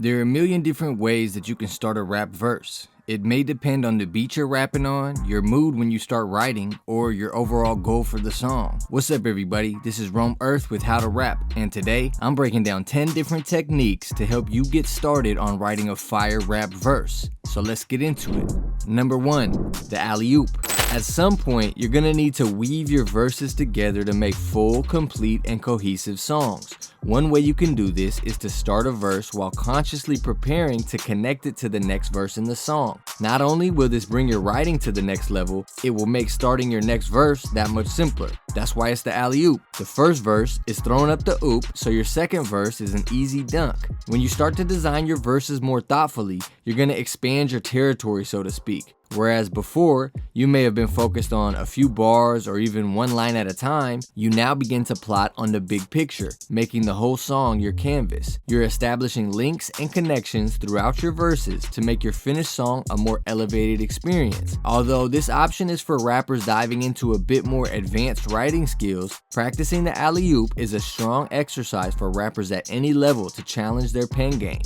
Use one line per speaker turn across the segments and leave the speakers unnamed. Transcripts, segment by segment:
There are a million different ways that you can start a rap verse. It may depend on the beat you're rapping on, your mood when you start writing, or your overall goal for the song. What's up everybody, this is Rome Earth with How to Rap, and today I'm breaking down 10 different techniques to help you get started on writing a fire rap verse. So let's get into it. Number 1, the alley-oop. At some point, you're gonna need to weave your verses together to make full, complete, and cohesive songs. One way you can do this is to start a verse while consciously preparing to connect it to the next verse in the song. Not only will this bring your writing to the next level, it will make starting your next verse that much simpler. That's why it's the alley-oop. The first verse is throwing up the oop, so your second verse is an easy dunk. When you start to design your verses more thoughtfully, you're gonna expand your territory, so to speak. Whereas before, you may have been focused on a few bars or even one line at a time, you now begin to plot on the big picture, making the whole song your canvas. You're establishing links and connections throughout your verses to make your finished song a more elevated experience. Although this option is for rappers diving into a bit more advanced writing skills, practicing the alley-oop is a strong exercise for rappers at any level to challenge their pen game.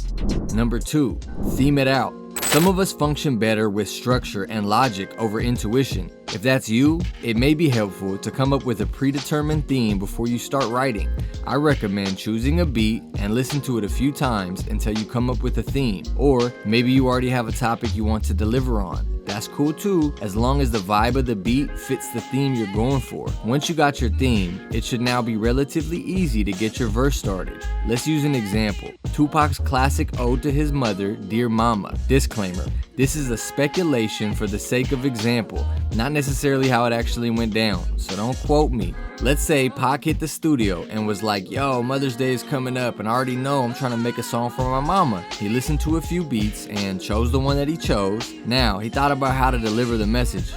Number 2, theme it out. Some of us function better with structure and logic over intuition. If that's you, it may be helpful to come up with a predetermined theme before you start writing. I recommend choosing a beat and listen to it a few times until you come up with a theme. Or maybe you already have a topic you want to deliver on. That's cool too, as long as the vibe of the beat fits the theme you're going for. Once you got your theme, it should now be relatively easy to get your verse started. Let's use an example. Tupac's classic ode to his mother, Dear Mama. Disclaimer, this is a speculation for the sake of example, not necessarily how it actually went down, so don't quote me. Let's say Pac hit the studio and was like, yo, Mother's Day is coming up and I already know I'm trying to make a song for my mama. He listened to a few beats and chose the one that he chose. Now, he thought about how to deliver the message.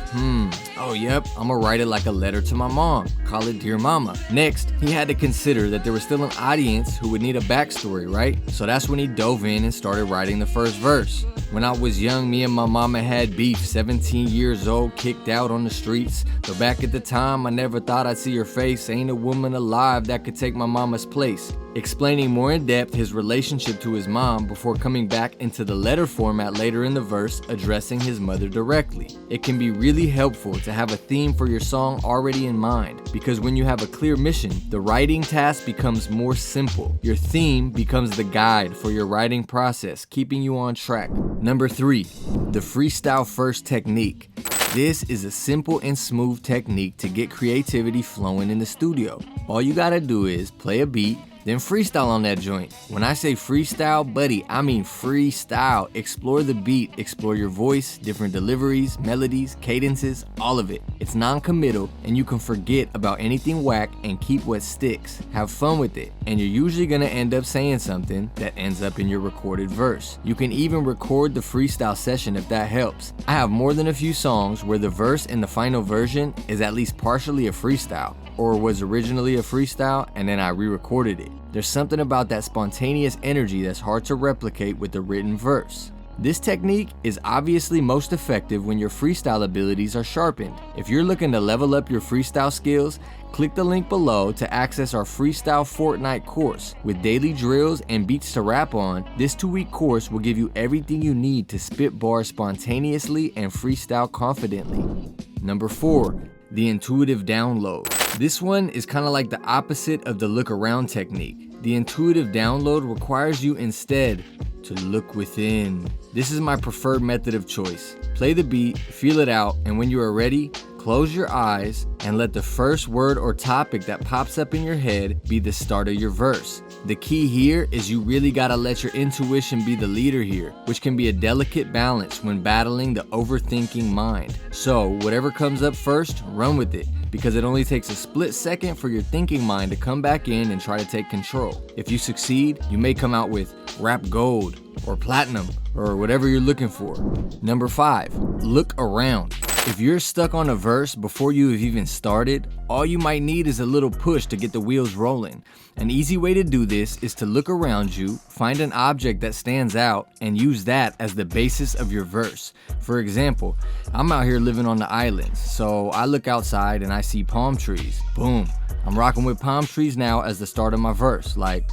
Oh yep, I'ma write it like a letter to my mom. Call it Dear Mama. Next, he had to consider that there was still an audience who would need a backstory, right? So that's when he dove in and started writing the first verse. When I was young, me and my mama had beef, 17 years old, kicked out on the streets. But back at the time, I never thought I'd see her face. Ain't a woman alive that could take my mama's place. Explaining more in depth his relationship to his mom before coming back into the letter format later in the verse, addressing his mother directly. It can be really helpful to have a theme for your song already in mind, because when you have a clear mission, the writing task becomes more simple. Your theme becomes the guide for your writing process, keeping you on track. Number 3, the freestyle first technique. This is a simple and smooth technique to get creativity flowing in the studio. All you gotta do is play a beat, then freestyle on that joint. When I say freestyle, buddy, I mean freestyle. Explore the beat, explore your voice, different deliveries, melodies, cadences, all of it. It's non-committal and you can forget about anything whack and keep what sticks. Have fun with it, and you're usually gonna end up saying something that ends up in your recorded verse. You can even record the freestyle session if that helps. I have more than a few songs where the verse in the final version is at least partially a freestyle, or was originally a freestyle and then I re-recorded it. There's something about that spontaneous energy that's hard to replicate with the written verse. This technique is obviously most effective when your freestyle abilities are sharpened. If you're looking to level up your freestyle skills, click the link below to access our Freestyle FORTNIGHT course. With daily drills and beats to rap on, this 2-week course will give you everything you need to spit bars spontaneously and freestyle confidently. Number 4, the intuitive download. This one is kind of like the opposite of the look around technique. The intuitive download requires you instead to look within. This is my preferred method of choice. Play the beat, feel it out, and when you are ready, close your eyes and let the first word or topic that pops up in your head be the start of your verse. The key here is you really gotta let your intuition be the leader here, which can be a delicate balance when battling the overthinking mind. So whatever comes up first, run with it, because it only takes a split second for your thinking mind to come back in and try to take control. If you succeed, you may come out with rap gold or platinum or whatever you're looking for. Number 5, look around. If you're stuck on a verse before you have even started, all you might need is a little push to get the wheels rolling. An easy way to do this is to look around you, find an object that stands out, and use that as the basis of your verse. For example, I'm out here living on the islands, so I look outside and I see palm trees. Boom, I'm rocking with palm trees now as the start of my verse, like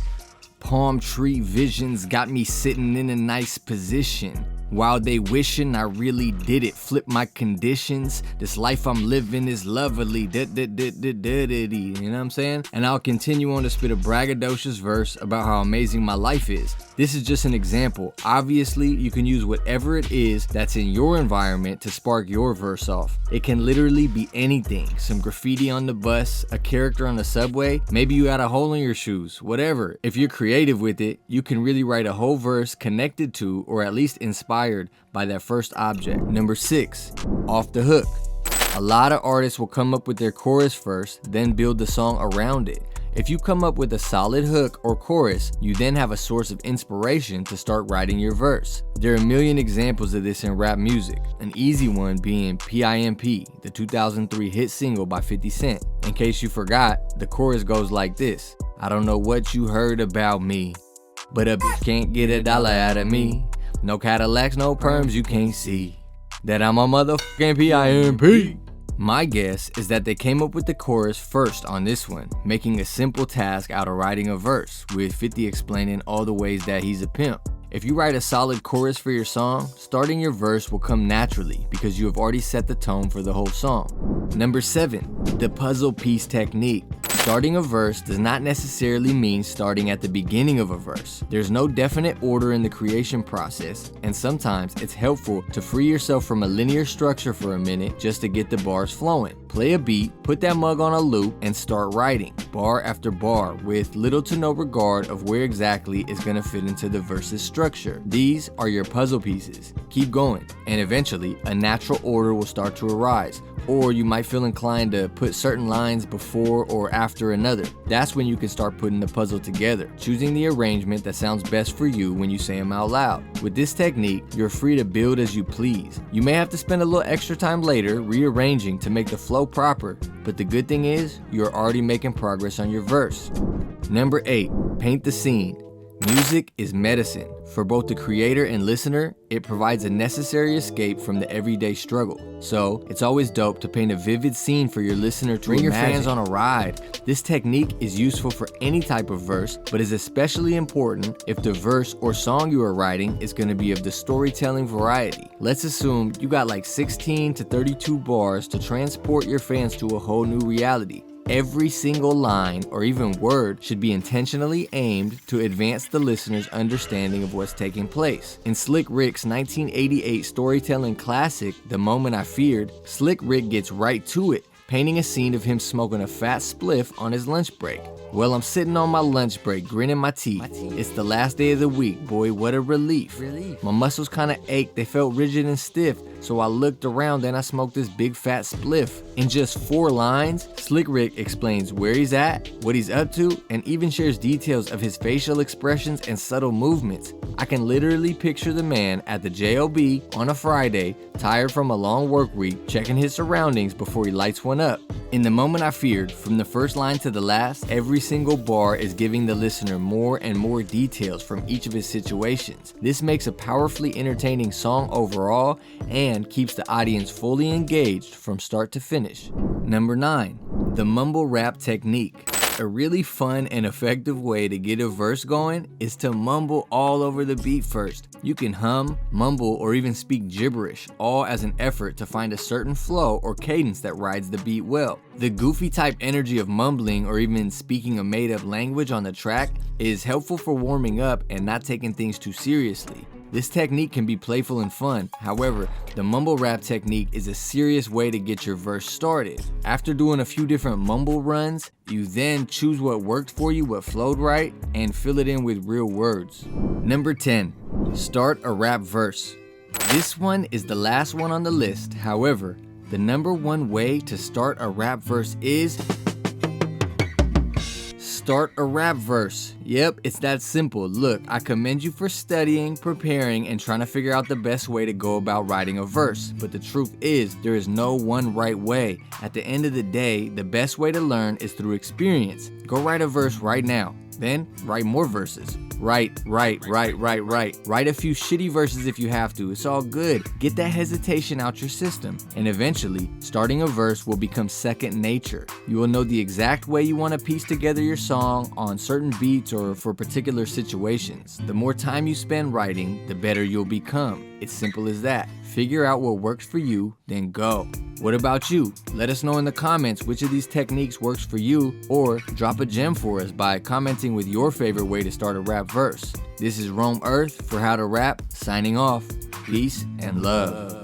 Palm tree visions got me sitting in a nice position. While they wishing I really did it, flip my conditions. This life I'm living is lovely. You know what I'm saying? And I'll continue on to spit a braggadocious verse about how amazing my life is. This is just an example. Obviously, you can use whatever it is that's in your environment to spark your verse off. It can literally be anything. Some graffiti on the bus, a character on the subway, maybe you had a hole in your shoes, whatever. If you're creative with it, you can really write a whole verse connected to, or at least inspired by that first object. Number 6, off the hook. A lot of artists will come up with their chorus first, then build the song around it. If you come up with a solid hook or chorus, you then have a source of inspiration to start writing your verse. There are a million examples of this in rap music, an easy one being PIMP, the 2003 hit single by 50 Cent. In case you forgot, the chorus goes like this: I don't know what you heard about me, but a bitch can't get $1 out of me. No Cadillacs, no perms, you can't see that I'm a motherfucking PIMP. My guess is that they came up with the chorus first on this one, making a simple task out of writing a verse, with 50 explaining all the ways that he's a pimp. If you write a solid chorus for your song, starting your verse will come naturally because you have already set the tone for the whole song. Number 7, the puzzle piece technique. Starting a verse does not necessarily mean starting at the beginning of a verse. There's no definite order in the creation process, and sometimes it's helpful to free yourself from a linear structure for a minute just to get the bars flowing. Play a beat, put that mug on a loop, and start writing, bar after bar, with little to no regard of where exactly is going to fit into the verse's structure. These are your puzzle pieces. Keep going, and eventually a natural order will start to arise. Or you might feel inclined to put certain lines before or after another. That's when you can start putting the puzzle together, choosing the arrangement that sounds best for you when you say them out loud. With this technique, you're free to build as you please. You may have to spend a little extra time later rearranging to make the flow proper, but the good thing is you're already making progress on your verse. Number 8, paint the scene. Music is medicine. For both the creator and listener, it provides a necessary escape from the everyday struggle. So, it's always dope to paint a vivid scene for your listener to bring your fans on a ride. This technique is useful for any type of verse, but is especially important if the verse or song you are writing is going to be of the storytelling variety. Let's assume you got like 16 to 32 bars to transport your fans to a whole new reality. Every single line or even word should be intentionally aimed to advance the listener's understanding of what's taking place. In Slick Rick's 1988 storytelling classic, The Moment I Feared, Slick Rick gets right to it, painting a scene of him smoking a fat spliff on his lunch break. Well, I'm sitting on my lunch break, grinning my teeth. It's the last day of the week, boy, what a relief. My muscles kinda ached, they felt rigid and stiff, so I looked around and I smoked this big fat spliff. In just 4 lines, Slick Rick explains where he's at, what he's up to, and even shares details of his facial expressions and subtle movements. I can literally picture the man at the JOB on a Friday, tired from a long work week, checking his surroundings before he lights one up. In The Moment I Feared, from the first line to the last, every single bar is giving the listener more and more details from each of his situations. This makes a powerfully entertaining song overall and keeps the audience fully engaged from start to finish. Number 9, the Mumble Rap Technique. A really fun and effective way to get a verse going is to mumble all over the beat first. You can hum, mumble, or even speak gibberish, all as an effort to find a certain flow or cadence that rides the beat well. The goofy type energy of mumbling or even speaking a made-up language on the track is helpful for warming up and not taking things too seriously. This technique can be playful and fun. However, the mumble rap technique is a serious way to get your verse started. After doing a few different mumble runs, you then choose what worked for you, what flowed right, and fill it in with real words. Number 10, start a rap verse. This one is the last one on the list. However, the number 1 way to start a rap verse is start a rap verse. Yep, it's that simple. Look, I commend you for studying, preparing, and trying to figure out the best way to go about writing a verse. But the truth is, there is no one right way. At the end of the day, the best way to learn is through experience. Go write a verse right now. Then write more verses. Write a few shitty verses if you have to. It's all good. Get that hesitation out your system. And eventually, starting a verse will become second nature. You will know the exact way you want to piece together your song on certain beats or for particular situations. The more time you spend writing, the better you'll become. It's simple as that. Figure out what works for you, then go. What about you? Let us know in the comments which of these techniques works for you, or drop a gem for us by commenting with your favorite way to start a rap verse. This is Rome Earth for How to Rap, signing off. Peace and love.